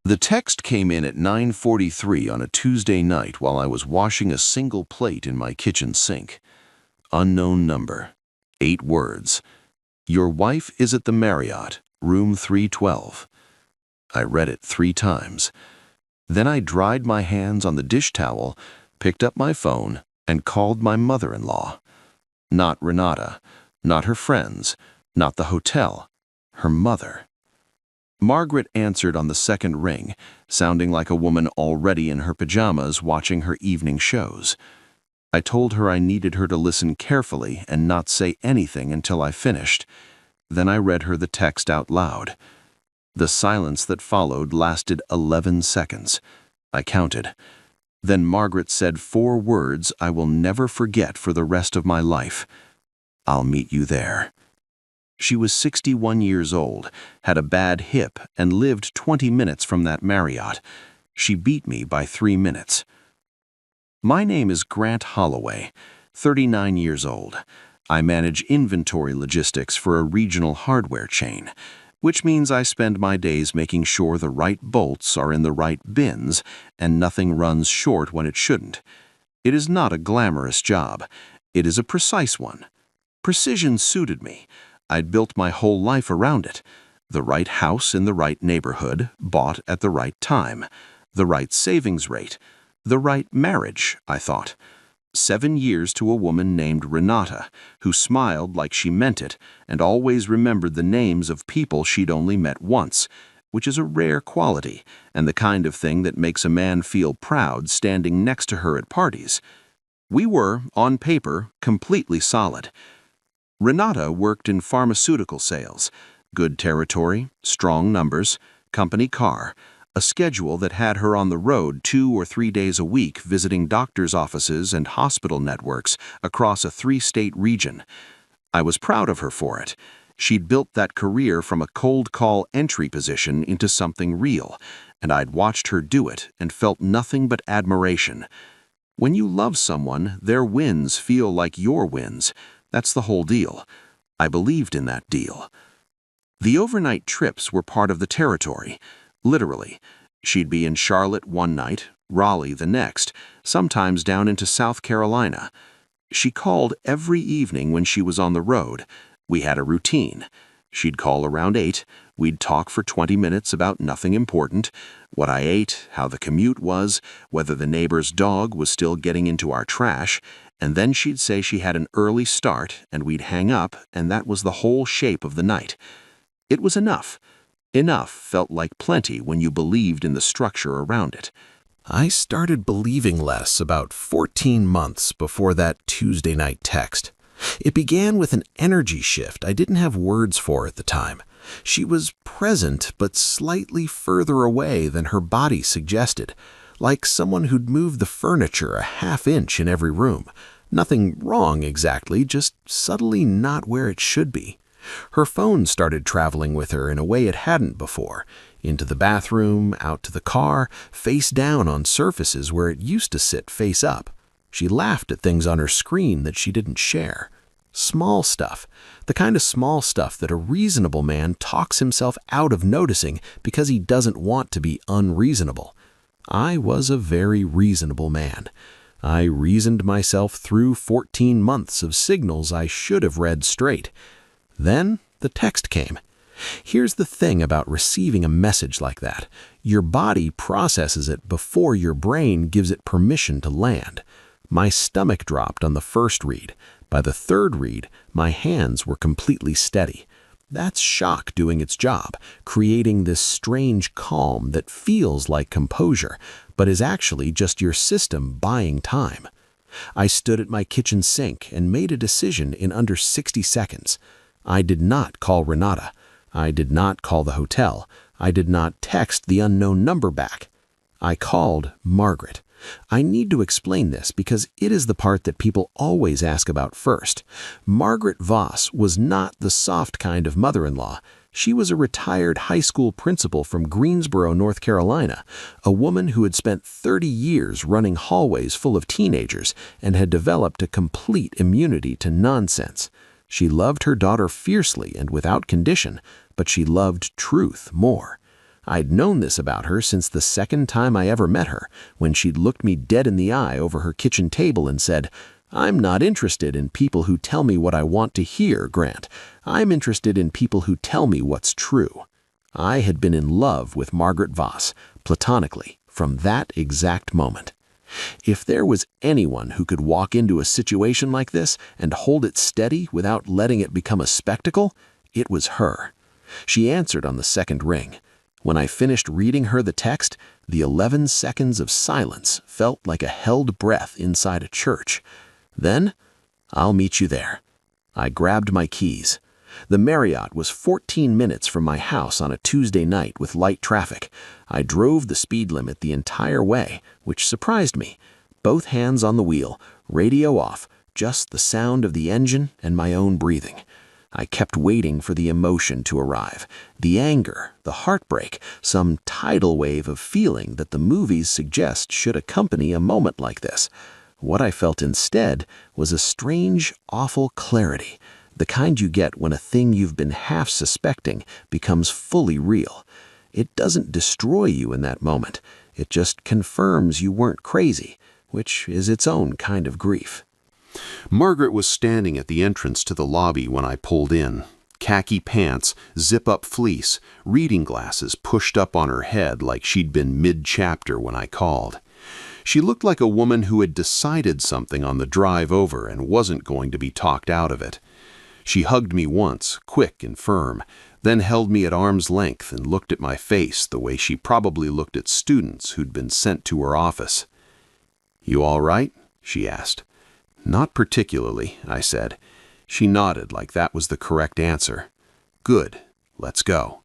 The text came in at 9:43 on a Tuesday night while I was washing a single plate in my kitchen sink. Unknown number. 8 words. Your wife is at the Marriott, room 312. I read it 3 times. Then I dried my hands on the dish towel, picked up my phone, and called my mother-in-law. Not Renata, not her friends, not the hotel, her mother. Margaret answered on the second ring, sounding like a woman already in her pajamas watching her evening shows. I told her I needed her to listen carefully and not say anything until I finished. Then I read her the text out loud. The silence that followed lasted 11 seconds. I counted. Then Margaret said 4 words I will never forget for the rest of my life. I'll meet you there. She was 61 years old, had a bad hip, and lived 20 minutes from that Marriott. She beat me by 3 minutes. My name is Grant Holloway, 39 years old. I manage inventory logistics for a regional hardware chain, which means I spend my days making sure the right bolts are in the right bins and nothing runs short when it shouldn't. It is not a glamorous job. It is a precise one. Precision suited me. I'd built my whole life around it. The right house in the right neighborhood, bought at the right time. The right savings rate. The right marriage, I thought. 7 years to a woman named Renata, who smiled like she meant it and always remembered the names of people she'd only met once, which is a rare quality and the kind of thing that makes a man feel proud standing next to her at parties. We were, on paper, completely solid. Renata worked in pharmaceutical sales, good territory, strong numbers, company car, a schedule that had her on the road 2 or 3 days a week visiting doctors' offices and hospital networks across a 3-state region. I was proud of her for it. She'd built that career from a cold call entry position into something real, and I'd watched her do it and felt nothing but admiration. When you love someone, their wins feel like your wins. That's the whole deal. I believed in that deal. The overnight trips were part of the territory. Literally. She'd be in Charlotte one night, Raleigh the next, sometimes down into South Carolina. She called every evening when she was on the road. We had a routine. She'd call around 8. We'd talk for 20 minutes about nothing important, what I ate, how the commute was, whether the neighbor's dog was still getting into our trash, and then she'd say she had an early start and we'd hang up, and that was the whole shape of the night. It was enough. Enough felt like plenty when you believed in the structure around it. I started believing less about 14 months before that Tuesday night text. It began with an energy shift I didn't have words for at the time. She was present but slightly further away than her body suggested, like someone who'd moved the furniture a half-inch in every room. Nothing wrong exactly, just subtly not where it should be. Her phone started traveling with her in a way it hadn't before, into the bathroom, out to the car, face down on surfaces where it used to sit face up. She laughed at things on her screen that she didn't share. Small stuff, the kind of small stuff that a reasonable man talks himself out of noticing because he doesn't want to be unreasonable. I was a very reasonable man. I reasoned myself through 14 months of signals I should have read straight. Then the text came. Here's the thing about receiving a message like that. Your body processes it before your brain gives it permission to land. My stomach dropped on the first read. By the third read, my hands were completely steady. That's shock doing its job, creating this strange calm that feels like composure, but is actually just your system buying time. I stood at my kitchen sink and made a decision in under 60 seconds. I did not call Renata. I did not call the hotel. I did not text the unknown number back. I called Margaret. I need to explain this because it is the part that people always ask about first. Margaret Voss was not the soft kind of mother-in-law. She was a retired high school principal from Greensboro, North Carolina, a woman who had spent 30 years running hallways full of teenagers and had developed a complete immunity to nonsense. She loved her daughter fiercely and without condition, but she loved truth more. I'd known this about her since the second time I ever met her, when she'd looked me dead in the eye over her kitchen table and said, "I'm not interested in people who tell me what I want to hear, Grant. I'm interested in people who tell me what's true." I had been in love with Margaret Voss, platonically, from that exact moment. If there was anyone who could walk into a situation like this and hold it steady without letting it become a spectacle, it was her. She answered on the second ring. When I finished reading her the text, the 11 seconds of silence felt like a held breath inside a church. Then, "I'll meet you there." I grabbed my keys. The Marriott was 14 minutes from my house on a Tuesday night with light traffic. I drove the speed limit the entire way, which surprised me. Both hands on the wheel, radio off, just the sound of the engine and my own breathing. I kept waiting for the emotion to arrive, the anger, the heartbreak, some tidal wave of feeling that the movies suggest should accompany a moment like this. What I felt instead was a strange, awful clarity, the kind you get when a thing you've been half suspecting becomes fully real. It doesn't destroy you in that moment. It just confirms you weren't crazy, which is its own kind of grief. Margaret was standing at the entrance to the lobby when I pulled in. Khaki pants, zip-up fleece, reading glasses pushed up on her head like she'd been mid-chapter when I called. She looked like a woman who had decided something on the drive over and wasn't going to be talked out of it. She hugged me once, quick and firm, then held me at arm's length and looked at my face the way she probably looked at students who'd been sent to her office. "You all right?" she asked. "Not particularly," I said. She nodded like that was the correct answer. "Good. Let's go."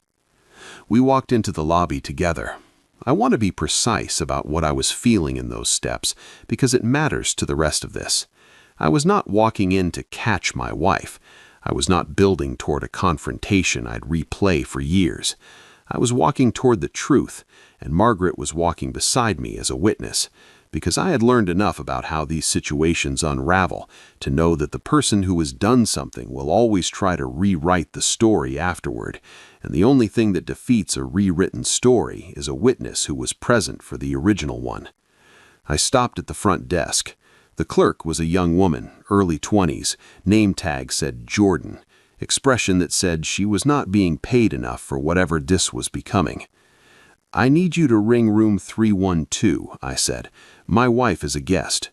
We walked into the lobby together. I want to be precise about what I was feeling in those steps because it matters to the rest of this. I was not walking in to catch my wife. I was not building toward a confrontation I'd replay for years. I was walking toward the truth, and Margaret was walking beside me as a witness, because I had learned enough about how these situations unravel to know that the person who has done something will always try to rewrite the story afterward, and the only thing that defeats a rewritten story is a witness who was present for the original one. I stopped at the front desk. The clerk was a young woman, early 20s, name tag said Jordan, expression that said she was not being paid enough for whatever this was becoming. "I need you to ring room 312, I said. "My wife is a guest."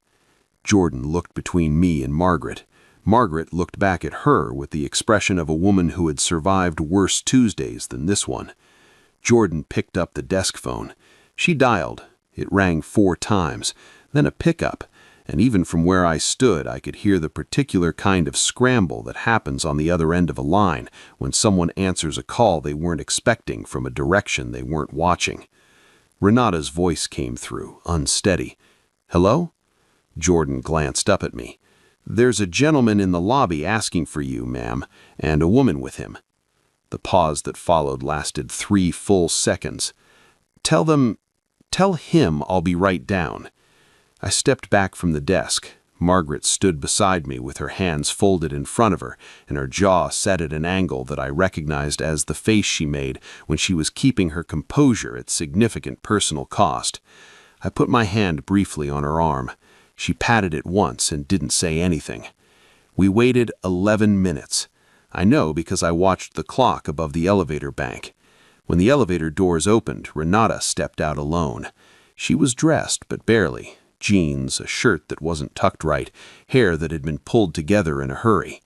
Jordan looked between me and Margaret. Margaret looked back at her with the expression of a woman who had survived worse Tuesdays than this one. Jordan picked up the desk phone. She dialed. It rang 4 times, then a pickup, and even from where I stood I could hear the particular kind of scramble that happens on the other end of a line when someone answers a call they weren't expecting from a direction they weren't watching. Renata's voice came through, unsteady. "Hello?" Jordan glanced up at me. "There's a gentleman in the lobby asking for you, ma'am, and a woman with him." The pause that followed lasted 3 full seconds. Tell him I'll be right down." I stepped back from the desk. Margaret stood beside me with her hands folded in front of her and her jaw set at an angle that I recognized as the face she made when she was keeping her composure at significant personal cost. I put my hand briefly on her arm. She patted it once and didn't say anything. We waited 11 minutes. I know because I watched the clock above the elevator bank. When the elevator doors opened, Renata stepped out alone. She was dressed, but barely. Jeans, a shirt that wasn't tucked right, hair that had been pulled together in a hurry.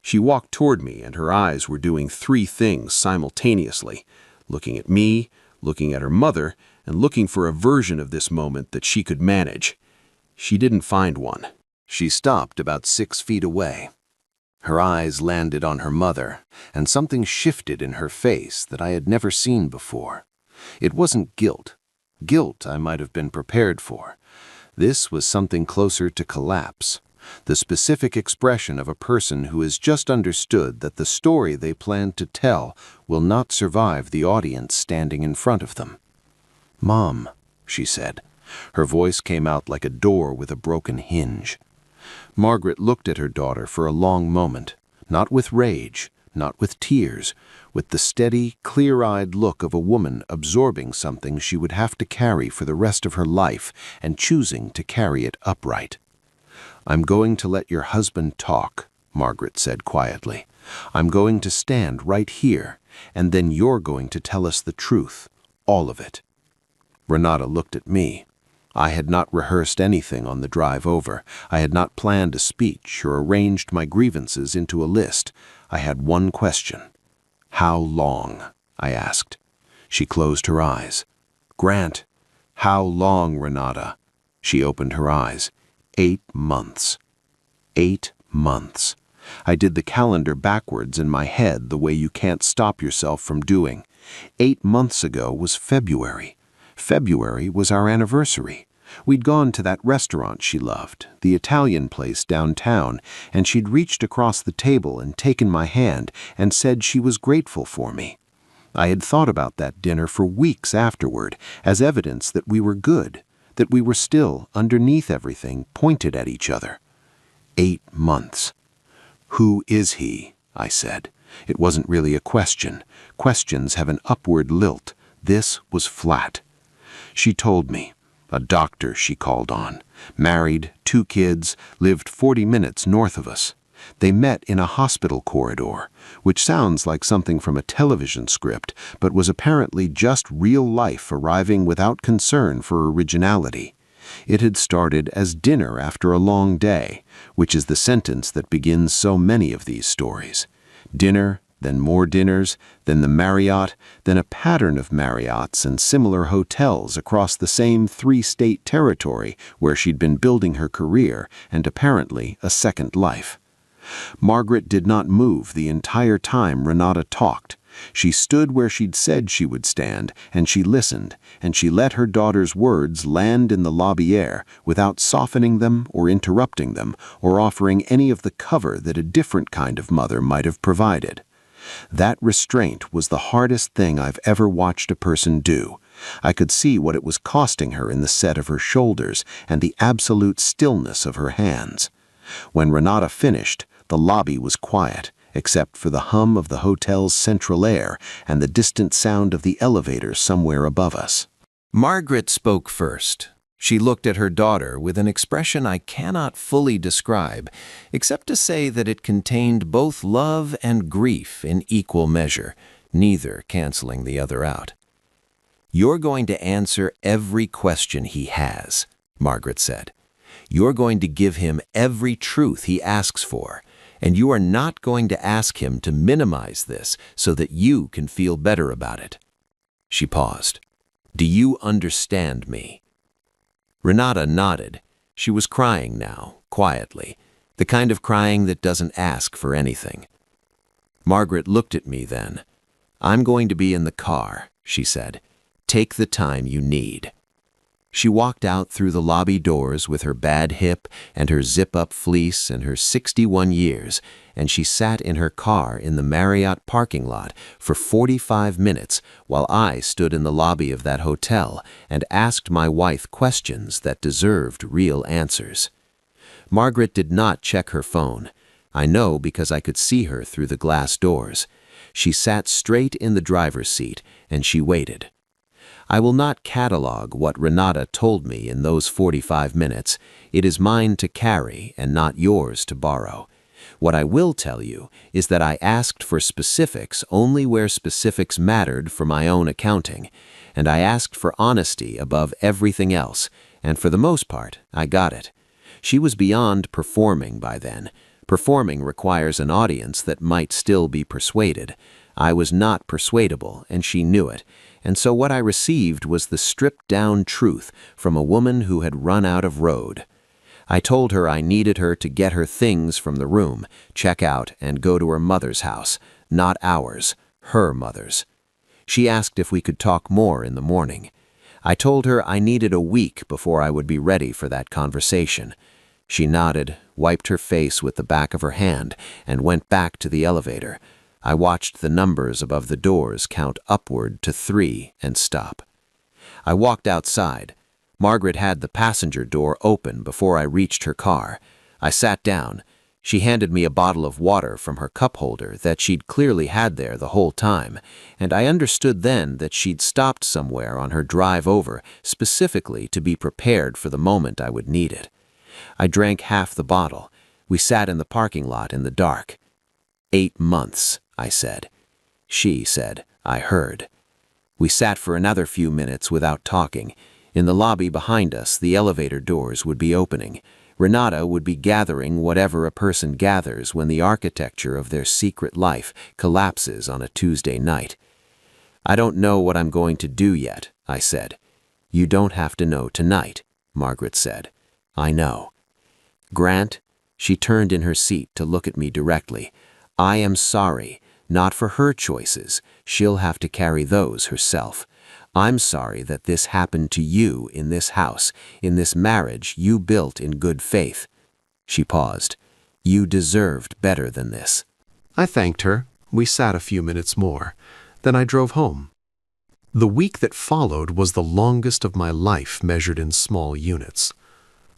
She walked toward me, and her eyes were doing 3 things simultaneously, looking at me, looking at her mother, and looking for a version of this moment that she could manage. She didn't find one. She stopped about 6 feet away. Her eyes landed on her mother, and something shifted in her face that I had never seen before. It wasn't guilt. Guilt I might have been prepared for. This was something closer to collapse, the specific expression of a person who has just understood that the story they plan to tell will not survive the audience standing in front of them. "Mom," she said. Her voice came out like a door with a broken hinge. Margaret looked at her daughter for a long moment, not with rage, not with tears, with the steady, clear-eyed look of a woman absorbing something she would have to carry for the rest of her life and choosing to carry it upright. "I'm going to let your husband talk," Margaret said quietly. "I'm going to stand right here, and then you're going to tell us the truth, all of it." Renata looked at me. I had not rehearsed anything on the drive over. I had not planned a speech or arranged my grievances into a list. I had one question. "How long?" I asked. She closed her eyes. "Grant, how long, Renata?" She opened her eyes. 8 months. 8 months. I did the calendar backwards in my head the way you can't stop yourself from doing. 8 months ago was February. February was our anniversary. We'd gone to that restaurant she loved, the Italian place downtown, and she'd reached across the table and taken my hand and said she was grateful for me. I had thought about that dinner for weeks afterward as evidence that we were good, that we were still, underneath everything, pointed at each other. 8 months. "Who is he?" I said. It wasn't really a question. Questions have an upward lilt. This was flat. She told me. A doctor she called on. Married, 2 kids, lived 40 minutes north of us. They met in a hospital corridor, which sounds like something from a television script, but was apparently just real life arriving without concern for originality. It had started as dinner after a long day, which is the sentence that begins so many of these stories. Dinner, then more dinners, then the Marriott, then a pattern of Marriotts and similar hotels across the same 3-state territory where she'd been building her career and apparently a second life. Margaret did not move the entire time Renata talked. She stood where she'd said she would stand, and she listened, and she let her daughter's words land in the lobby air without softening them or interrupting them or offering any of the cover that a different kind of mother might have provided. That restraint was the hardest thing I've ever watched a person do. I could see what it was costing her in the set of her shoulders and the absolute stillness of her hands. When Renata finished, the lobby was quiet, except for the hum of the hotel's central air and the distant sound of the elevator somewhere above us. Margaret spoke first. She looked at her daughter with an expression I cannot fully describe, except to say that it contained both love and grief in equal measure, neither canceling the other out. "You're going to answer every question he has," Margaret said. "You're going to give him every truth he asks for, and you are not going to ask him to minimize this so that you can feel better about it." She paused. "Do you understand me?" Renata nodded. She was crying now, quietly, the kind of crying that doesn't ask for anything. Margaret looked at me then. "I'm going to be in the car," she said. "Take the time you need." She walked out through the lobby doors with her bad hip and her zip-up fleece and her 61 years, and she sat in her car in the Marriott parking lot for 45 minutes while I stood in the lobby of that hotel and asked my wife questions that deserved real answers. Margaret did not check her phone. I know because I could see her through the glass doors. She sat straight in the driver's seat, and she waited. I will not catalog what Renata told me in those 45 minutes. It is mine to carry and not yours to borrow. What I will tell you is that I asked for specifics only where specifics mattered for my own accounting, and I asked for honesty above everything else, and for the most part, I got it. She was beyond performing by then. Performing requires an audience that might still be persuaded. I was not persuadable, and she knew it. And so what I received was the stripped-down truth from a woman who had run out of road. I told her I needed her to get her things from the room, check out, and go to her mother's house, not ours, her mother's. She asked if we could talk more in the morning. I told her I needed a week before I would be ready for that conversation. She nodded, wiped her face with the back of her hand, and went back to the elevator. I watched the numbers above the doors count upward to 3 and stop. I walked outside. Margaret had the passenger door open before I reached her car. I sat down. She handed me a bottle of water from her cup holder that she'd clearly had there the whole time, and I understood then that she'd stopped somewhere on her drive over specifically to be prepared for the moment I would need it. I drank half the bottle. We sat in the parking lot in the dark. 8 months, I said. She said, I heard. We sat for another few minutes without talking. In the lobby behind us, the elevator doors would be opening. Renata would be gathering whatever a person gathers when the architecture of their secret life collapses on a Tuesday night. I don't know what I'm going to do yet, I said. You don't have to know tonight, Margaret said. I know. Grant, she turned in her seat to look at me directly. I am sorry, not for her choices. She'll have to carry those herself. I'm sorry that this happened to you in this house, in this marriage you built in good faith. She paused. You deserved better than this. I thanked her. We sat a few minutes more. Then I drove home. The week that followed was the longest of my life measured in small units.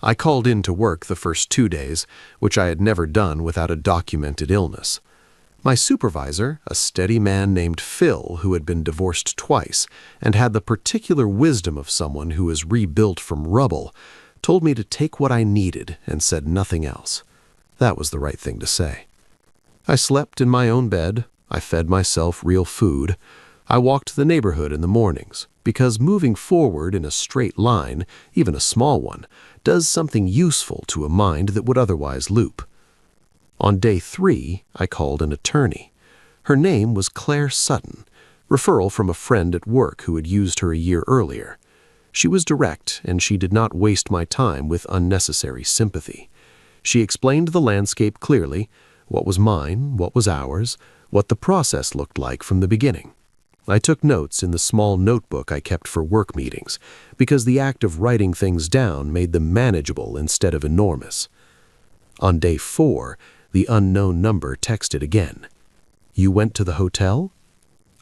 I called in to work the first 2 days, which I had never done without a documented illness. My supervisor, a steady man named Phil who had been divorced twice and had the particular wisdom of someone who is rebuilt from rubble, told me to take what I needed and said nothing else. That was the right thing to say. I slept in my own bed. I fed myself real food. I walked the neighborhood in the mornings, because moving forward in a straight line, even a small one, does something useful to a mind that would otherwise loop. On day 3, I called an attorney. Her name was Claire Sutton, referral from a friend at work who had used her a year earlier. She was direct, and she did not waste my time with unnecessary sympathy. She explained the landscape clearly, what was mine, what was ours, what the process looked like from the beginning. I took notes in the small notebook I kept for work meetings, because the act of writing things down made them manageable instead of enormous. On day 4, the unknown number texted again. You went to the hotel?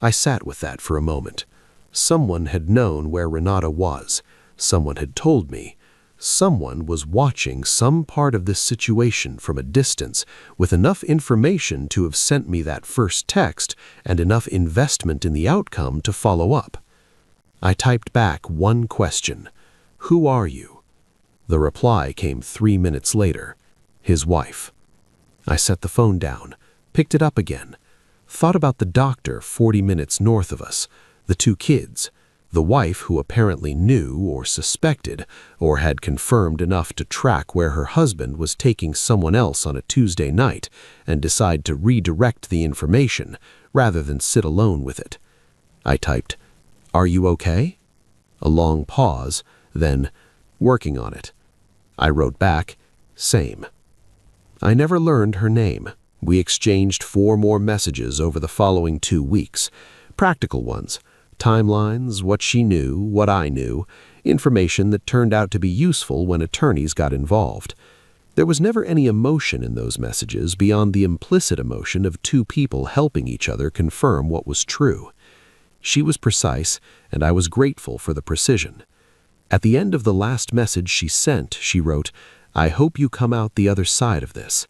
I sat with that for a moment. Someone had known where Renata was. Someone had told me. Someone was watching some part of this situation from a distance with enough information to have sent me that first text and enough investment in the outcome to follow up. I typed back one question. Who are you? The reply came 3 minutes later. His wife. I set the phone down, picked it up again, thought about the doctor 40 minutes north of us, the 2 kids, the wife who apparently knew or suspected or had confirmed enough to track where her husband was taking someone else on a Tuesday night and decide to redirect the information rather than sit alone with it. I typed, "Are you okay?" A long pause, then, "Working on it." I wrote back, "Same." I never learned her name. We exchanged 4 more messages over the following 2 weeks. Practical ones. Timelines, what she knew, what I knew, information that turned out to be useful when attorneys got involved. There was never any emotion in those messages beyond the implicit emotion of 2 people helping each other confirm what was true. She was precise, and I was grateful for the precision. At the end of the last message she sent, she wrote, "I hope you come out the other side of this."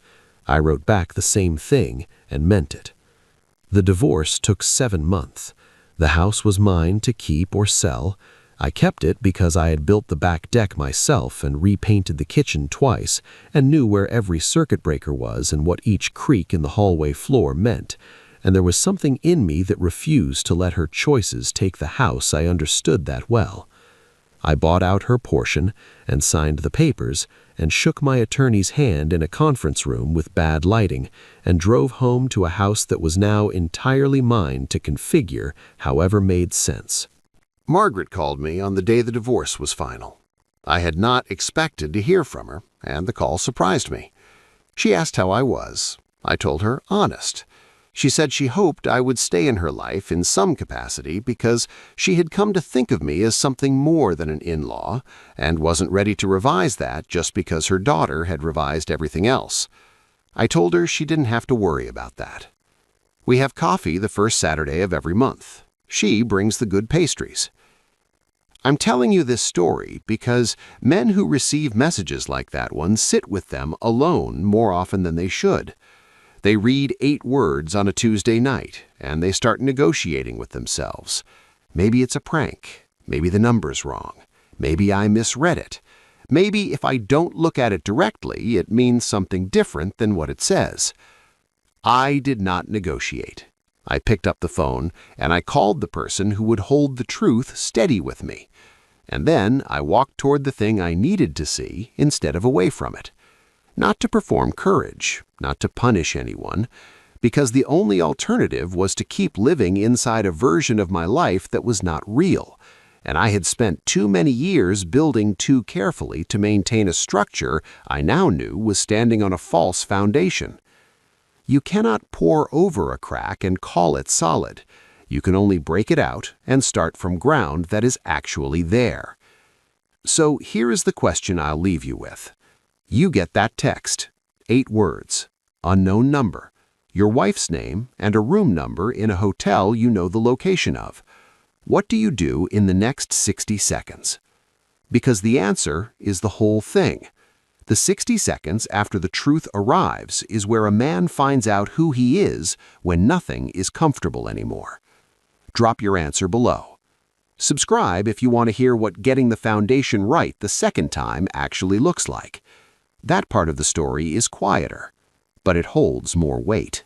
I wrote back the same thing and meant it. The divorce took 7 months. The house was mine to keep or sell. I kept it because I had built the back deck myself and repainted the kitchen twice and knew where every circuit breaker was and what each creak in the hallway floor meant. And there was something in me that refused to let her choices take the house. I understood that well. I bought out her portion and signed the papers and shook my attorney's hand in a conference room with bad lighting and drove home to a house that was now entirely mine to configure however made sense. Margaret called me on the day the divorce was final. I had not expected to hear from her, and the call surprised me. She asked how I was. I told her honest. She said she hoped I would stay in her life in some capacity because she had come to think of me as something more than an in-law and wasn't ready to revise that just because her daughter had revised everything else. I told her she didn't have to worry about that. We have coffee the first Saturday of every month. She brings the good pastries. I'm telling you this story because men who receive messages like that one sit with them alone more often than they should. They read 8 words on a Tuesday night, and they start negotiating with themselves. Maybe it's a prank. Maybe the number's wrong. Maybe I misread it. Maybe if I don't look at it directly, it means something different than what it says. I did not negotiate. I picked up the phone, and I called the person who would hold the truth steady with me. And then I walked toward the thing I needed to see instead of away from it. Not to perform courage, not to punish anyone, because the only alternative was to keep living inside a version of my life that was not real, and I had spent too many years building too carefully to maintain a structure I now knew was standing on a false foundation. You cannot pour over a crack and call it solid. You can only break it out and start from ground that is actually there. So here is the question I'll leave you with. You get that text, 8 words, unknown number, your wife's name, and a room number in a hotel you know the location of. What do you do in the next 60 seconds? Because the answer is the whole thing. The 60 seconds after the truth arrives is where a man finds out who he is when nothing is comfortable anymore. Drop your answer below. Subscribe if you want to hear what getting the foundation right the second time actually looks like. That part of the story is quieter, but it holds more weight.